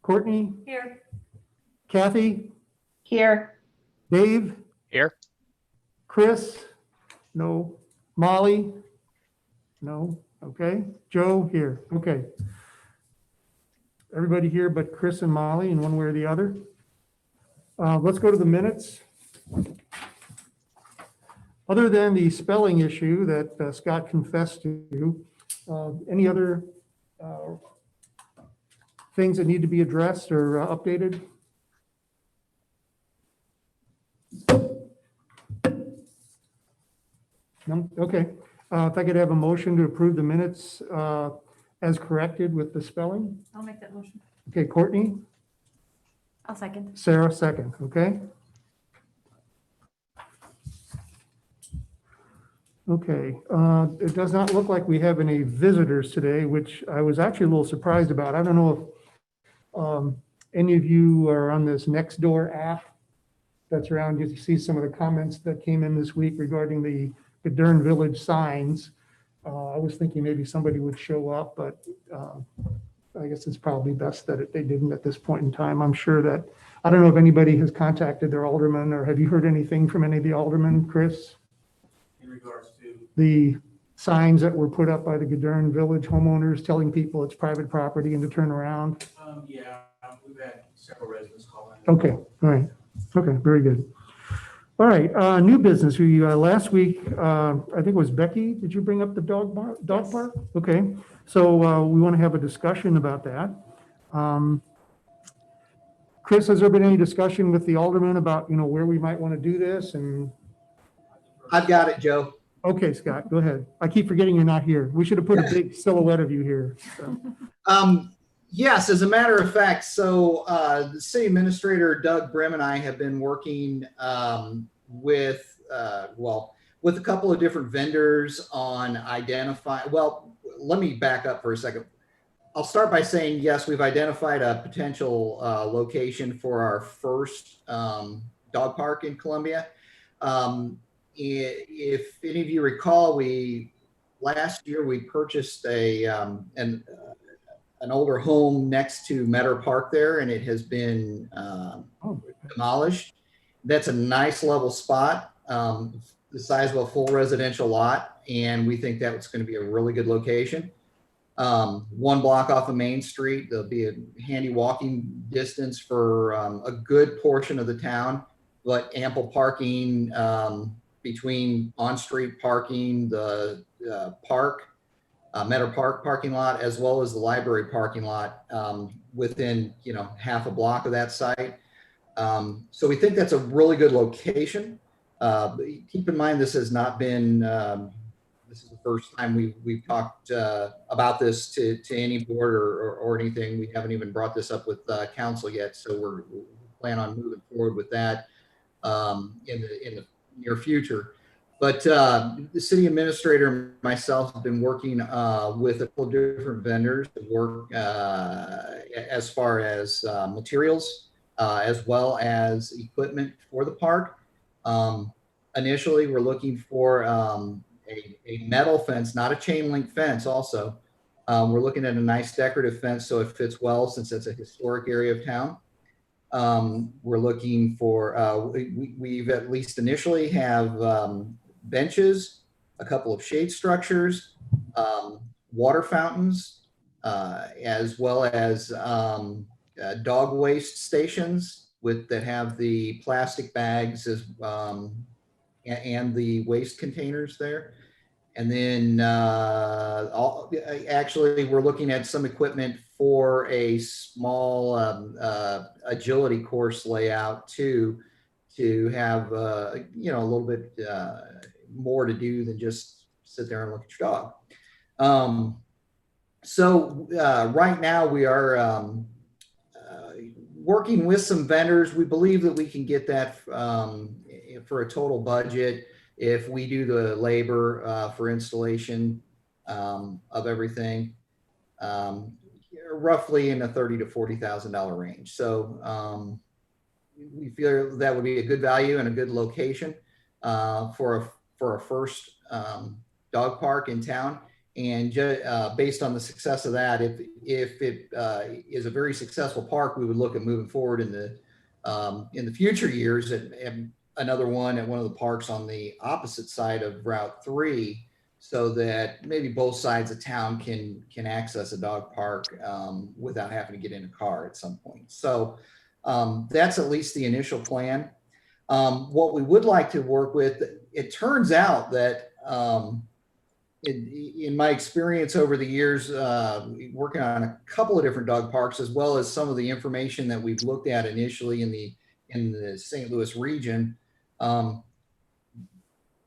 Courtney, Here. Kathy, Here. Dave, Here. Chris, no, Molly, no, okay, Joe here, okay. Everybody here but Chris and Molly in one way or the other. Let's go to the minutes. Other than the spelling issue that Scott confessed to, any other things that need to be addressed or updated? No? Okay. If I could have a motion to approve the minutes as corrected with the spelling? I'll make that motion. Okay, Courtney, I'll second. Sarah, second, okay? Okay, it does not look like we have any visitors today, which I was actually a little surprised about. I don't know if any of you are on this Nextdoor app that's around. You see some of the comments that came in this week regarding the Gadurn Village signs. I was thinking maybe somebody would show up, but I guess it's probably best that they didn't at this point in time. I'm sure that, I don't know if anybody has contacted their alderman, or have you heard anything from any of the aldermen, Chris? In regards to, The signs that were put up by the Gadurn Village homeowners telling people it's private property and to turn around? yeah, we've had several residents call in. Okay, all right. Okay, very good. All right, new business. Last week, I think it was Becky, did you bring up the dog park? Okay, so we want to have a discussion about that. Chris, has there been any discussion with the alderman about, where we might want to do this? And I've got it, Joe. okay, Scott, go ahead. I keep forgetting you're not here. We should have put a big silhouette of you here. So. Yes, as a matter of fact, so the city administrator, Doug Brim, and I have been working with a couple of different vendors on let me back up for a second. I'll start by saying, yes, we've identified a potential location for our first dog park in Columbia. If any of you recall, last year we purchased an older home next to Meadow Park there, and it has been demolished. That's a nice level spot, the size of a full residential lot, and we think that's going to be a really good location. 1 block off of Main Street, there'll be a handy walking distance for a good portion of the town, but ample parking between on-street parking, the park, Meadow Park parking lot, as well as the library parking lot within, half a block of that site. So we think that's a really good location. Keep in mind, this has not been, this is the first time we've talked about this to any board or anything. We haven't even brought this up with council yet. So we plan on moving forward with that in the near future. But the city administrator and myself have been working with a couple of different vendors to work as far as materials, as well as equipment for the park. Initially, we're looking for a metal fence, not a chain link fence also. We're looking at a nice decorative fence so it fits well since it's a historic area of town. We're looking for, we've at least initially have benches, a couple of shade structures, water fountains, as well as dog waste stations that have the plastic bags and the waste containers there. And then actually we're looking at some equipment for a small agility course layout too, to have a little bit more to do than just sit there and look at your dog. So right now we are working with some vendors. We believe that we can get that for a total budget, if we do the labor for installation of everything, roughly in the $30,000 to $40,000 range. So we feel that would be a good value and a good location for a first dog park in town. Based on the success of that, if it is a very successful park, we would look at moving forward in the future years and another one at one of the parks on the opposite side of Route 3, so that maybe both sides of town can access a dog park without having to get in a car at some point. So that's at least the initial plan. What we would like to work with, it turns out that in my experience over the years, working on a couple of different dog parks, as well as some of the information that we've looked at initially in the St. Louis region,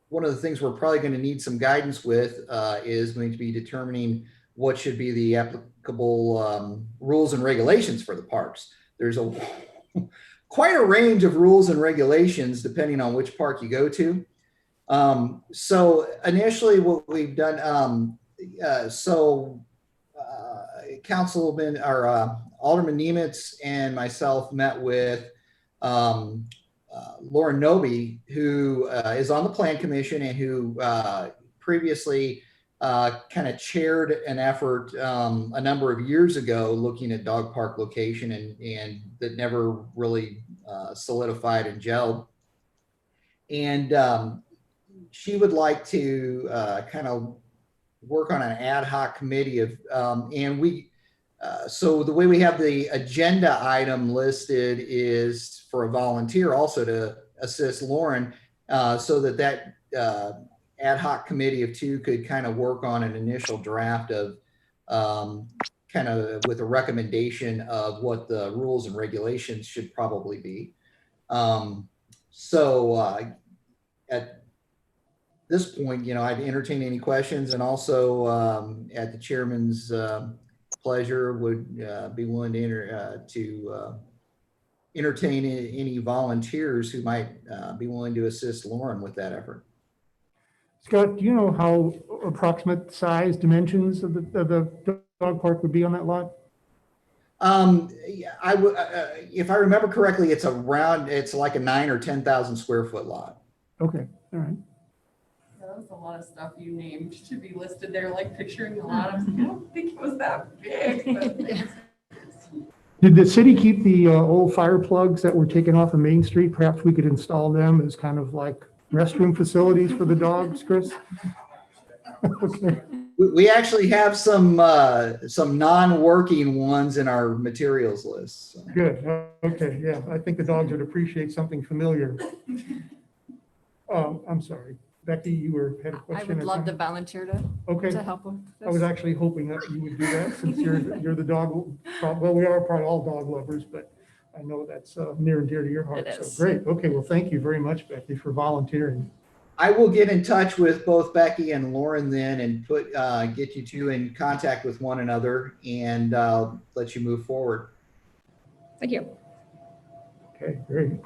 one of the things we're probably going to need some guidance with is going to be determining what should be the applicable rules and regulations for the parks. There's quite a range of rules and regulations depending on which park you go to. So initially what we've done, Councilman or Alderman Nemitz and myself met with Lauren Noby, who is on the Plan Commission and who previously kind of chaired an effort a number of years ago looking at dog park location and that never really solidified and gelled. And she would like to kind of work on an ad hoc committee of, so the way we have the agenda item listed is for a volunteer also to assist Lauren so that ad hoc committee of two could kind of work on an initial draft of kind of with a recommendation of what the rules and regulations should probably be. At this point, I'd entertain any questions, and also at the chairman's pleasure would be willing to entertain any volunteers who might be willing to assist Lauren with that effort. Scott, do you know how approximate size dimensions of the dog park would be on that lot? I would, if I remember correctly, it's like a 9,000 or 10,000 square foot lot. Okay, all right. That was a lot of stuff you named to be listed there, like picturing a lot. I was like, I don't think it was that big. But Did the city keep the old fire plugs that were taken off of Main Street? Perhaps we could install them as kind of like restroom facilities for the dogs, Chris? Okay. We actually have some non-working ones in our materials list. So. Good. Okay. Yeah, I think the dogs would appreciate something familiar. I'm sorry, Becky, you had a I question. would love to volunteer to help with I was this. actually hoping that you would do that since you're the dog. Well, we are probably all dog lovers, but I know that's near and dear to your heart. It is. So great. Okay. Well, thank you very much, Becky, for volunteering. I will get in touch with both Becky and Lauren then and get you two in contact with one another and let you move forward. Thank you. Okay, great.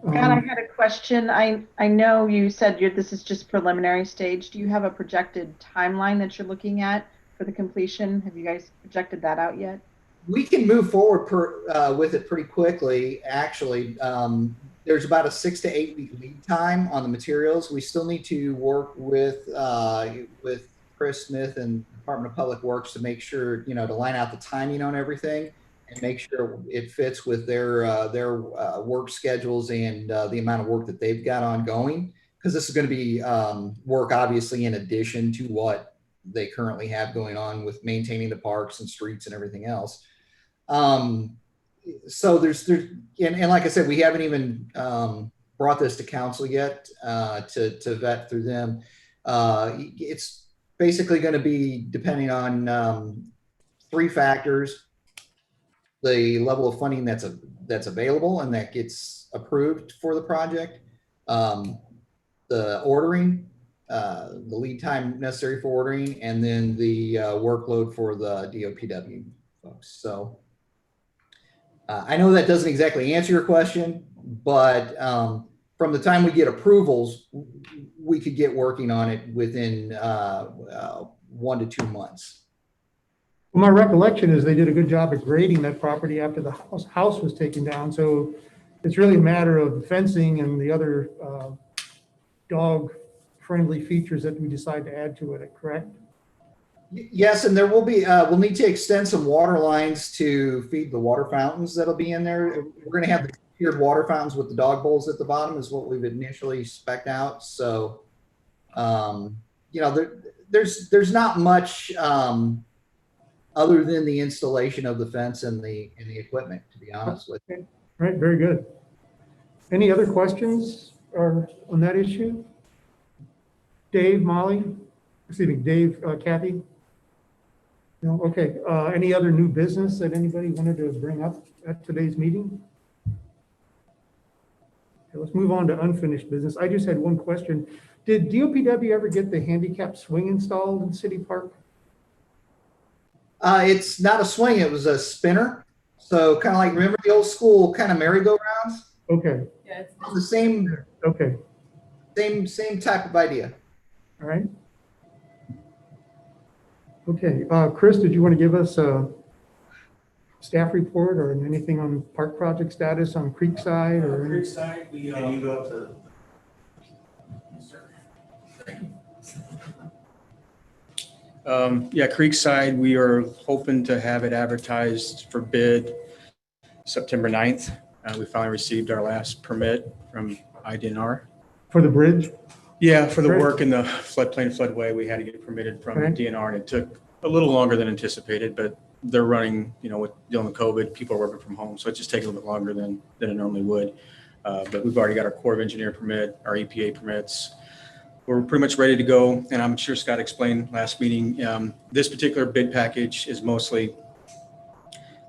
Scott, I had a question. I know you said this is just preliminary stage. Do you have a projected timeline that you're looking at for the completion? Have you guys projected that out yet? We can move forward with it pretty quickly, actually. There's about a 6 to 8 week lead time on the materials. We still need to work with Chris Smith and Department of Public Works to make sure, to line out the timing on everything and make sure it fits with their work schedules and the amount of work that they've got ongoing. Because this is going to be work, obviously, in addition to what they currently have going on with maintaining the parks and streets and everything else. So there's and like I said, we haven't even brought this to council yet to vet through them. It's basically going to be depending on 3 factors: the level of funding that's available and that gets approved for the project, the ordering, the lead time necessary for ordering, and then the workload for the DOPW folks. So. I know that doesn't exactly answer your question, but from the time we get approvals, we could get working on it within 1 to 2 months. Well, my recollection is they did a good job of grading that property after the house was taken down. So it's really a matter of the fencing and the other dog-friendly features that we decide to add to it, correct? Yes, and there will be, we'll need to extend some water lines to feed the water fountains that'll be in there. We're gonna have the tiered water fountains with the dog bowls at the bottom is what we've initially spec'd out. So, you know, there's not much, other than the installation of the fence and the equipment, to be honest with you. All right, very good. Any other questions or on that issue? Dave, Molly, Dave, Kathy? No, okay. Any other new business that anybody wanted to bring up at today's meeting? Okay, let's move on to unfinished business. I just had one question. Did DOPW ever get the handicap swing installed in City Park? It's not a swing, it was a spinner. So kind of like, remember the old school kind of merry-go-rounds? Okay, Yeah, it's The same, okay, same type of idea. all right. Okay, Chris, did you want to give us a staff report or anything on park project status on Creekside or? Creekside, we, Can you go up to, yes, sir. Thank you. yeah, Creekside, we are hoping to have it advertised for bid September 9th. We finally received our last permit from IDNR. For the bridge? Yeah, for the Great. work in the floodplain floodway, we had to get permitted from the Okay. DNR, and it took a little longer than anticipated, but they're running, you know, with dealing with COVID, people are working from home, so it just takes a little bit longer than it normally would. But we've already got our Corps of Engineer permit, our EPA permits. We're pretty much ready to go, and I'm sure Scott explained last meeting, this particular bid package is mostly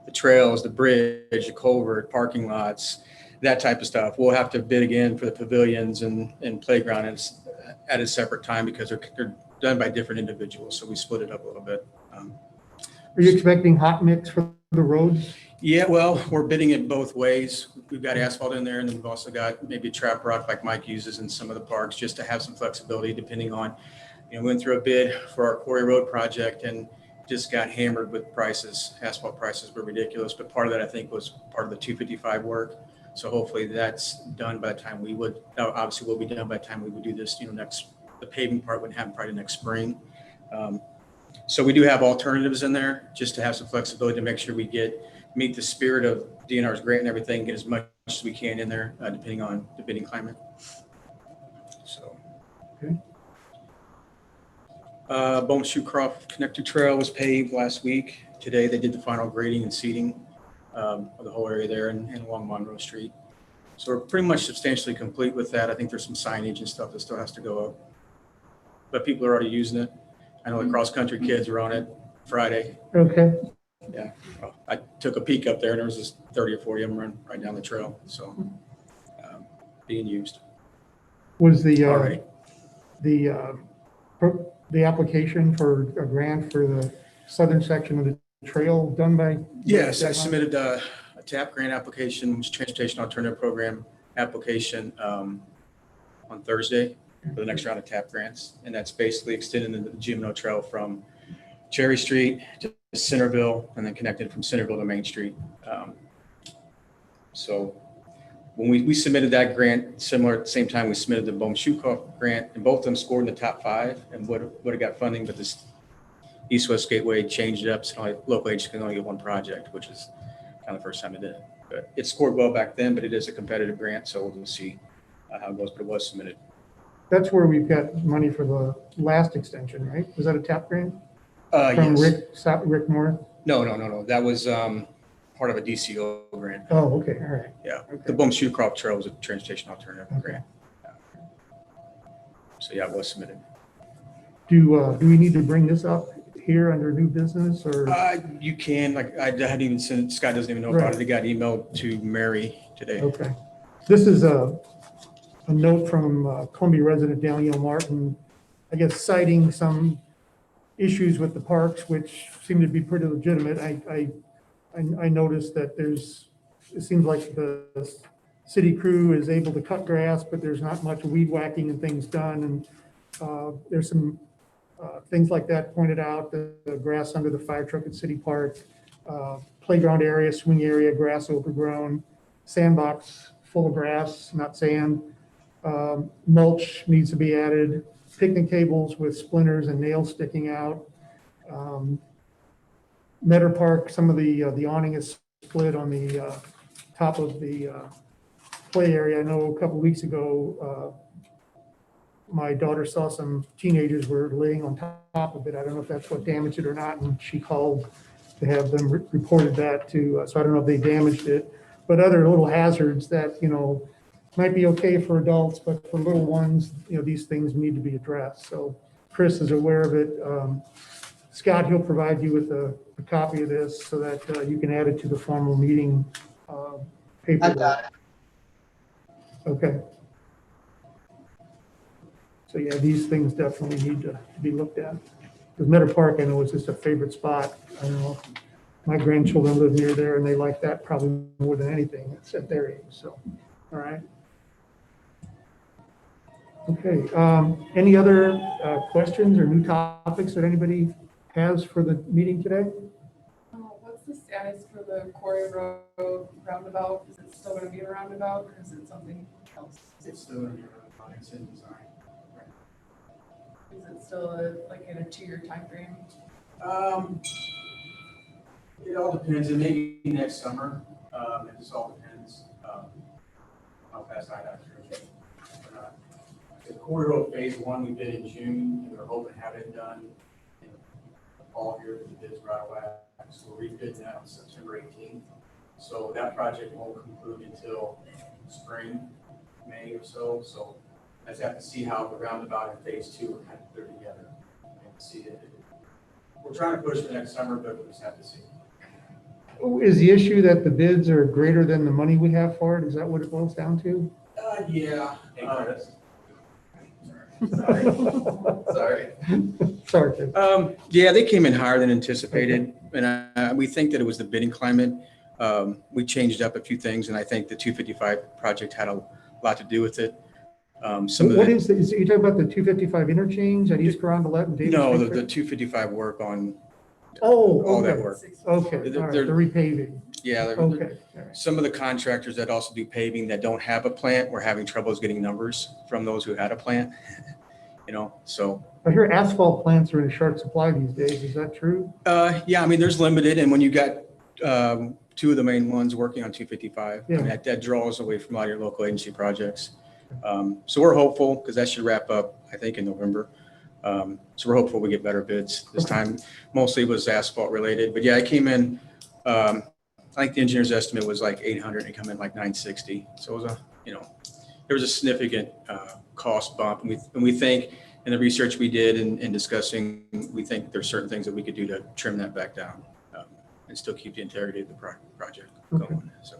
the trails, the bridge, the culvert, parking lots, that type of stuff. We'll have to bid again for the pavilions and playground at a separate time because they're done by different individuals, so we split it up a little bit. Are you expecting hot mix for the roads? Yeah, well, we're bidding it both ways. We've got asphalt in there, and then we've also got maybe trap rock like Mike uses in some of the parks, just to have some flexibility depending on, you know, we went through a bid for our Quarry Road project and just got hammered with prices. Asphalt prices were ridiculous, but part of that I think was part of the 255 work. So hopefully that's done by the time we would, obviously will be done by the time we would do this, you know, the paving part wouldn't happen probably next spring. So we do have alternatives in there just to have some flexibility to make sure we meet the spirit of DNR's grant and everything, get as much as we can in there, depending on the bidding climate. So. Okay. Bowman Shoecroft Connector Trail was paved last week. Today they did the final grading and seeding of the whole area there and along Monroe Street. So we're pretty much substantially complete with that. I think there's some signage and stuff that still has to go up, but people are already using it. I know the cross-country kids were on it Friday. Okay, Yeah, well, I took a peek up there and there was just 30 or 40 of them running right down the trail. So being used was already. the application for a grant for the southern section of the trail done by? Yes, I submitted a TAP grant application, which is Transportation Alternative Program application on Thursday for the next round of TAP grants. And that's basically extending the GMO Trail from Cherry Street to Centerville and then connected from Centerville to Main Street. So when we submitted that grant, similar at the same time we submitted the Bowman Shoecroft grant, and both of them scored in the top 5 and would have got funding, but this East-West Gateway changed it up, so only local agencies can only get one project, which is kind of the first time it did. But it scored well back then, but it is a competitive grant, so we'll see how it goes, but it was submitted. That's where we've got money for the last extension, right? Was that a TAP grant? From Yes. Rick Moore? No. That was part of a DCO grant. Oh, okay, all right. Yeah. Okay. The Bowman Shoecroft Trail was a transportation alternative Okay. grant. So yeah, it was submitted. Do we need to bring this up here under new business or? You can, like, I hadn't even sent, Scott doesn't even know about Right. it. It got emailed to Mary today. Okay. This is a note from Columbia resident Danielle Martin, I guess citing some issues with the parks, which seem to be pretty legitimate. I noticed that it seems like the city crew is able to cut grass, but there's not much weed whacking and things done. And there's some things like that pointed out, the grass under the fire truck at City Park, playground area, swing area, grass overgrown, sandbox full of grass, not sand. Mulch needs to be added, picnic tables with splinters and nails sticking out. Meadow Park, some of the awning is split on the top of the play area. I know a couple weeks ago, my daughter saw some teenagers were laying on top of it. I don't know if that's what damaged it or not, and she called to have them reported that to, so I don't know if they damaged it. But other little hazards that, might be okay for adults, but for little ones, these things need to be addressed. So Chris is aware of it. Scott, he'll provide you with a copy of this so that you can add it to the formal meeting paper. I got it. Okay. So yeah, these things definitely need to be looked at. Because Meadow Park, I know, is just a favorite spot. I know my grandchildren live near there and they like that probably more than anything. It's at their age, so, all right. Okay, any other questions or new topics that anybody has for the meeting today? What's the status for the Quarry Road roundabout? Is it still gonna be a roundabout or is it something else? It's still in your it's in design. Is it still like in a 2-year timeframe? It all depends. It may be next summer. It just all depends how fast I have to. The Quarry Road Phase 1 we did in June, and we're hoping to have it done in the fall here with the bids right away. So we're rebidding that on September 18th. So that project won't conclude until spring, May or so. So I just have to see how the roundabout and Phase 2 are kind of put together and see it. We're trying to push for next summer, but we just have to see. Is the issue that the bids are greater than the money we have for it? Is that what it boils down to? Yeah. Sorry. Sorry, Tim. Yeah, they came in higher than anticipated, and we think that it was the bidding climate. We changed up a few things, and I think the 255 project had a lot to do with it. What is you talking about the 255 interchange at East Carondelet and Davis? No, Street? the 255 work on all that okay. work. Okay, all right, the They're- repaving. Yeah, Okay. All right. some of the contractors that also do paving that don't have a plant were having troubles getting numbers from those who had a plant. So. I hear asphalt plants are in short supply these days. Is that true? Yeah, I mean, there's limited, and when you got two of the main ones working on 255, Yeah. and that draws away from a lot of your local agency projects. So we're hopeful, because that should wrap up, I think, in November. So we're hopeful we get better bids this time. Mostly was asphalt related, but yeah, it came in, I think the engineer's estimate was like 800, and it come in like 960. So it was there was a significant cost bump, and we think, in the research we did and discussing, we think there's certain things that we could do to trim that back down and still keep the integrity of the project going. So,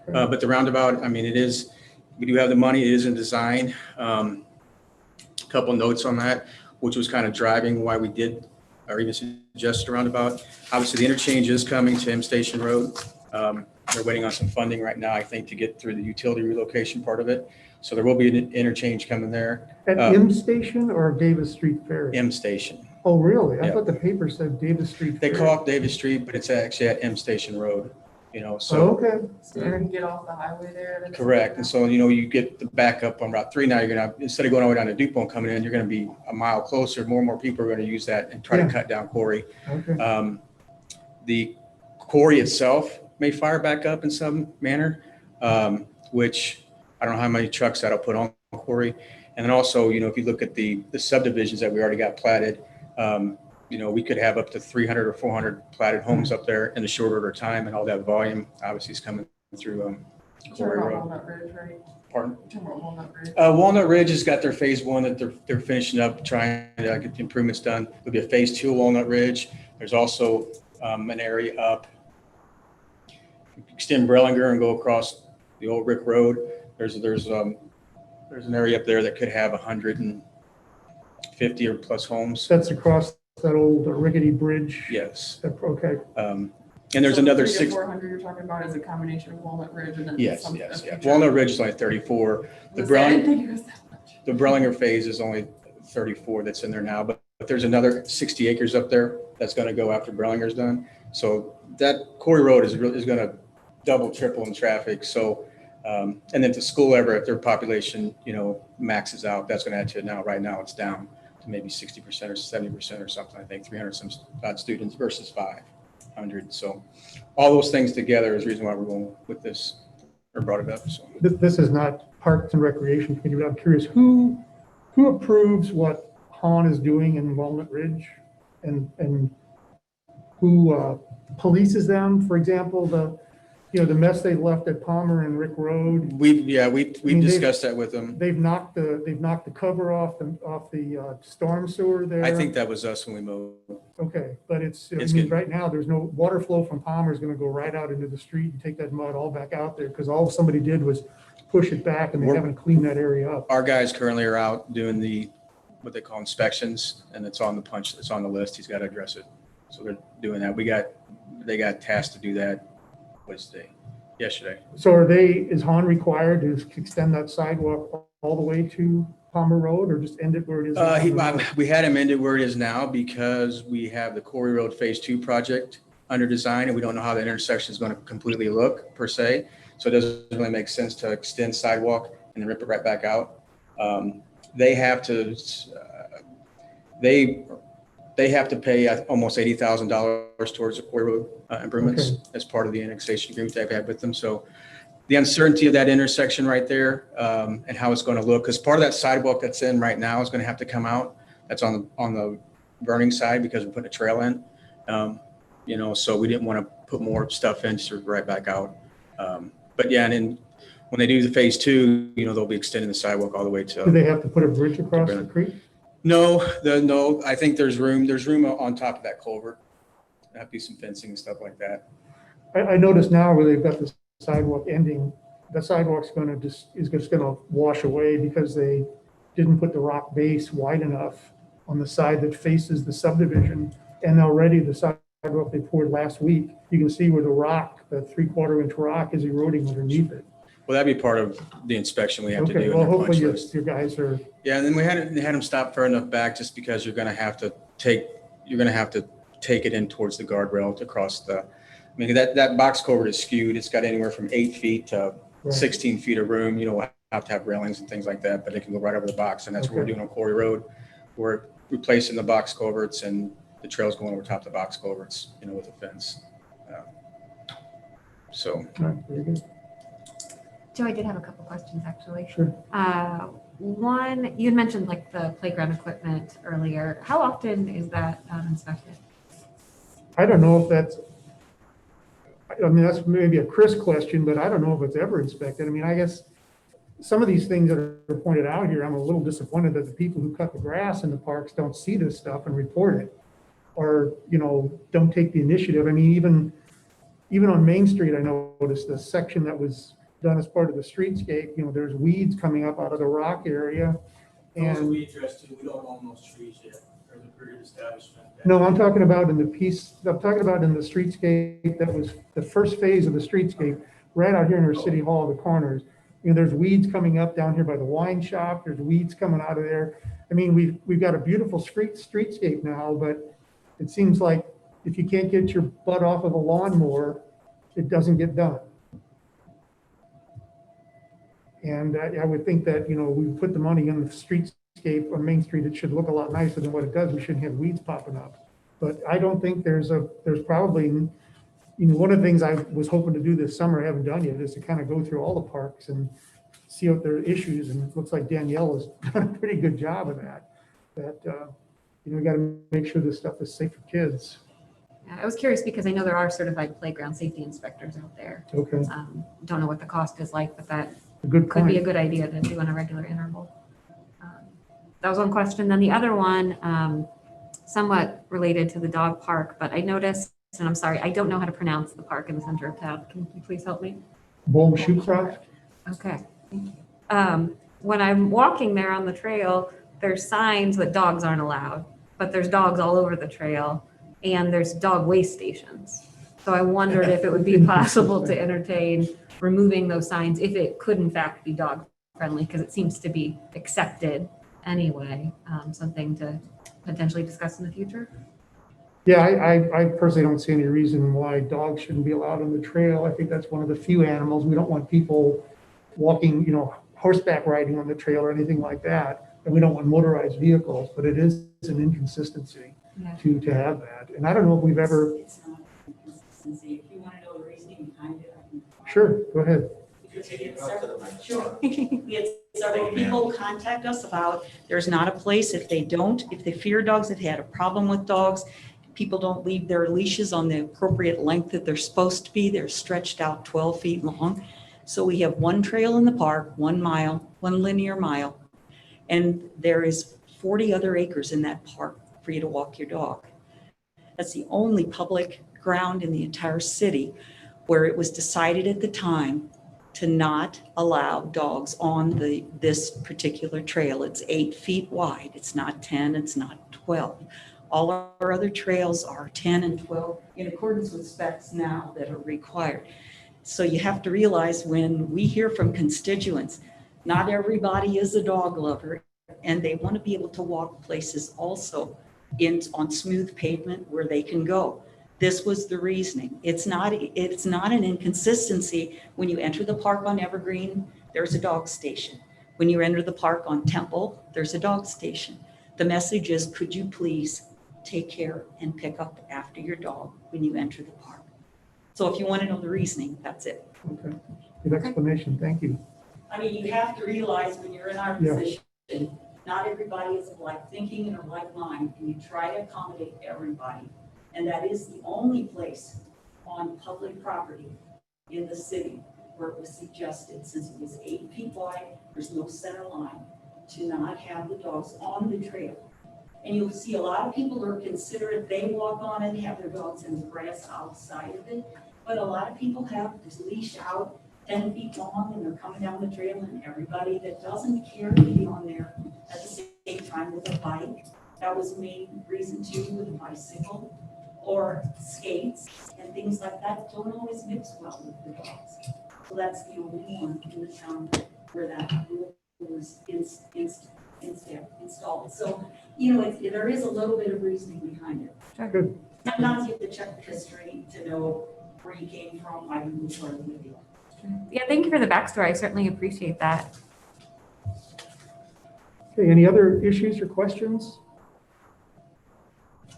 but the roundabout, I mean, we do have the money. It is in design. A couple notes on that, which was kind of driving why we did or even suggest a roundabout. Obviously, the interchange is coming to M Station Road. They're waiting on some funding right now, I think, to get through the utility relocation part of it. So there will be an interchange coming there. At M Station or Davis Street Ferry? M Station. Oh, really? I Yeah. thought the paper said Davis Street. They Ferry. call it Davis Street, but it's actually at M Station Road, so. Oh, okay. So you can get off the highway there? that's- Correct. And so, you get the backup on Route 3 now, you're going to, instead of going all the way down to Dupont and coming in, you're going to be a mile closer. More and more people are going to use that and try Yeah. to cut down Quarry. Okay. The quarry itself may fire back up in some manner, which I don't know how many trucks that'll put on Quarry. And then also, if you look at the subdivisions that we already got platted, we could have up to 300 or 400 platted homes up there in a short order of time, and all that volume obviously is coming through You're Quarry talking Road. about Walnut Ridge, right? Pardon? You're talking about Walnut Ridge. Walnut Ridge has got their phase 1 that they're finishing up, trying to get the improvements done. There'll be a phase 2 of Walnut Ridge. There's also an area up, extend Brellinger and go across the old Rick Road. There's an area up there that could have 150 or plus homes. That's across that old rickety bridge. Yes. Okay. And there's So another 300 to 6. 400 you're talking about is a combination of Walnut Ridge and then Yes, some. yes, a yeah. few Walnut trucks. Ridge is only 34. The I Brown. didn't think it was that much. The Brellinger phase is only 34 that's in there now, but there's another 60 acres up there that's going to go after Brellinger's done. So that Quarry Road is going to double, triple in traffic. So, and then to School Ever, if their population, maxes out, that's going to add to it now. Right now it's down to maybe 60% or 70% or something, I think, 300 some odd students versus 500. So all those things together is the reason why we're going with this, or brought it up, so. This is not Parks and Recreation Committee, but I'm curious, who approves what Han is doing in Walnut Ridge? And who polices them? For example, the mess they left at Palmer and Rick Road. We mean, discussed that with them. They've knocked the cover off the storm sewer there. I think that was us when we moved. Okay, but It's I mean, good. right now, there's no water flow from Palmer is gonna go right out into the street and take that mud all back out there, because all somebody did was push it back and they haven't cleaned that area up. Our guys currently are out doing what they call inspections, and it's on the list. He's got to address it. So they're doing that. They got tasked to do that yesterday. So is Han required to extend that sidewalk all the way to Palmer Road, or just end it where it is? now? We had him ended where it is now because we have the Quarry Road Phase 2 project under design, and we don't know how that intersection is going to completely look per se. So it doesn't really make sense to extend sidewalk and then rip it right back out. They have to pay almost $80,000 towards the Quarry Road improvements as part of the annexation agreement they've had with them. So the uncertainty of that intersection right there and how it's going to look, because part of that sidewalk that's in right now is going to have to come out. That's on the burning side because we're putting a trail in. So we didn't want to put more stuff in, just right back out. But yeah, and then when they do the Phase 2, they'll be extending the sidewalk all the way to. Do they have to put a bridge across the creek? No, I think there's room on top of that culvert. There'll have to be some fencing and stuff like that. I noticed now where they've got the sidewalk ending, the sidewalk's is just gonna wash away because they didn't put the rock base wide enough on the side that faces the subdivision. And already the sidewalk they poured last week, you can see where the 3/4 inch rock is eroding underneath it. Well, that'd be part of the inspection we have to do. Okay, in well, their punch hopefully list. your guys are, Yeah, and then we had them stop far enough back just because you're gonna have to take it in towards the guardrail to cross that box culvert is skewed. It's got anywhere from 8 feet to Right. 16 feet of room. We'll have to have railings and things like that, but it can go right over the box. And that's what we're Okay. doing on Quarry Road. We're replacing the box culverts and the trail's going over top of the box culverts, with a fence. So. all right, very good. Joe, I did have a couple questions, actually. Sure. One, you had mentioned like the playground equipment earlier. How often is that inspected? I don't know if that's maybe a Chris question, but I don't know if it's ever inspected. I mean, I guess some of these things that are pointed out here, I'm a little disappointed that the people who cut the grass in the parks don't see this stuff and report it, or, don't take the initiative. I mean, even on Main Street, I noticed the section that was done as part of the streetscape, there's weeds coming up out of the rock area. And we addressed too, we don't own those trees yet. There's a period establishment. no, I'm talking about in the streetscape that was the first phase of the streetscape, right out here near City Hall, the corners. There's weeds coming up down here by the wine shop. There's weeds coming out of there. I mean, we've got a beautiful streetscape now, but it seems like if you can't get your butt off of a lawnmower, it doesn't get done. And I would think that, we put the money in the streetscape on Main Street, it should look a lot nicer than what it does. We shouldn't have weeds popping up. But I don't think there's probably, one of the things I was hoping to do this summer, I haven't done yet, is to kind of go through all the parks and see what their issues, and it looks like Danielle has done a pretty good job of that. We got to make sure this stuff is safe for kids. I was curious because I know there are certified playground safety inspectors out there. Okay, Don't know what the cost is like, but that a good could be a point. good idea to do on a regular interval. That was one question. Then the other one, somewhat related to the dog park, but I noticed, and I'm sorry, I don't know how to pronounce the park in the center of town. Can you please help me? Bohm Shoecraft? Okay, thank you. When I'm walking there on the trail, there's signs that dogs aren't allowed, but there's dogs all over the trail, and there's dog waste stations. So I wondered if it would be possible to entertain removing those signs if it could in fact be dog friendly, because it seems to be accepted anyway. Something to potentially discuss in the future. Yeah, I personally don't see any reason why dogs shouldn't be allowed on the trail. I think that's one of the few animals. We don't want people walking, horseback riding on the trail or anything like that. and we don't want motorized vehicles, but it is an inconsistency Yeah. to have that. And I don't know if we've ever, It's not inconsistency. If you want to know the reasoning behind it, I can. sure, go ahead. Because we get sure. We had several people contact us about, there's not a place, if they fear dogs, if they had a problem with dogs, people don't leave their leashes on the appropriate length that they're supposed to be. They're stretched out 12 feet long. So we have one trail in the park, 1 mile, 1 linear mile, and there is 40 other acres in that park for you to walk your dog. That's the only public ground in the entire city where it was decided at the time to not allow dogs on this particular trail. It's 8 feet wide. It's not 10, it's not 12. All our other trails are 10 and 12 in accordance with specs now that are required. So you have to realize when we hear from constituents, not everybody is a dog lover, and they want to be able to walk places also on smooth pavement where they can go. This was the reasoning. It's not an inconsistency. When you enter the park on Evergreen, there's a dog station. When you enter the park on Temple, there's a dog station. The message is, could you please take care and pick up after your dog when you enter the park? So if you want to know the reasoning, that's it. Okay, good explanation, thank you. I mean, you have to realize when you're in our Yeah. position, not everybody is of like thinking or like mind, and you try to accommodate everybody. And that is the only place on public property in the city where it was suggested, since it was 8 feet wide, there's no center line, to not have the dogs on the trail. And you'll see a lot of people are considerate, they walk on it, have their dogs in the grass outside of it. But a lot of people have this leash out 10 feet long and they're coming down the trail, and everybody that doesn't care to be on there at the same time with a bike. That was the main reason too, with a bicycle or skates and things like that don't always mix well with the dogs. So that's the only one in the town where that rule was installed. So, you know, there is a little bit of reasoning behind it. Good. Sometimes you have to check the history to know where he came from, why he moved forward with you. Yeah, thank you for the backstory. I certainly appreciate that. Okay, any other issues or questions?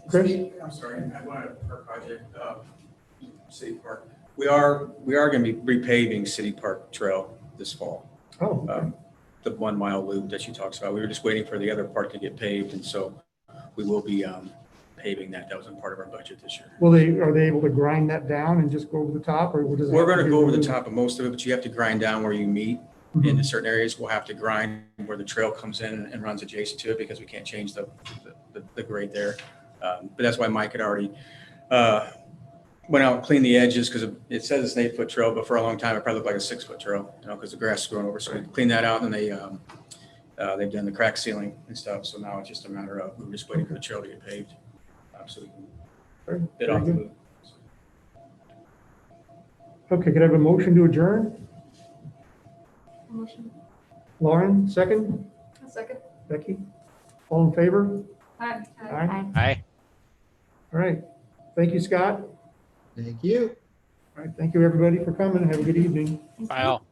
Chris? I'm sorry, I want to, per project, City Park. We are going to be repaving City Park Trail this fall. Oh, okay. The 1 mile loop that she talks about. We were just waiting for the other part to get paved, and so we will be paving that. That wasn't part of our budget this year. Are they able to grind that down and just go over the top, or does it? We're have going to be go over the removed? top of most of it, but you have to grind down where you meet. Mhm. Into certain areas, we'll have to grind where the trail comes in and runs adjacent to it, because we can't change the grade there. But that's why Mike had already went out and cleaned the edges, because it says it's an 8-foot trail, but for a long time, it probably looked like a 6-foot trail, because the grass is growing over. So we cleaned that out, and they've done the crack sealing and stuff. So now it's just a matter of, we're just waiting for the trail to get paved. So we Very- can bid very off the good. loop. Okay, could I have a motion to adjourn? Motion. Lauren, second? A second. Becky? All in favor? Hi. Aye. Aye. All right. Thank you, Scott. Thank you. All right, thank you, everybody, for coming. Have a good evening. Bye all.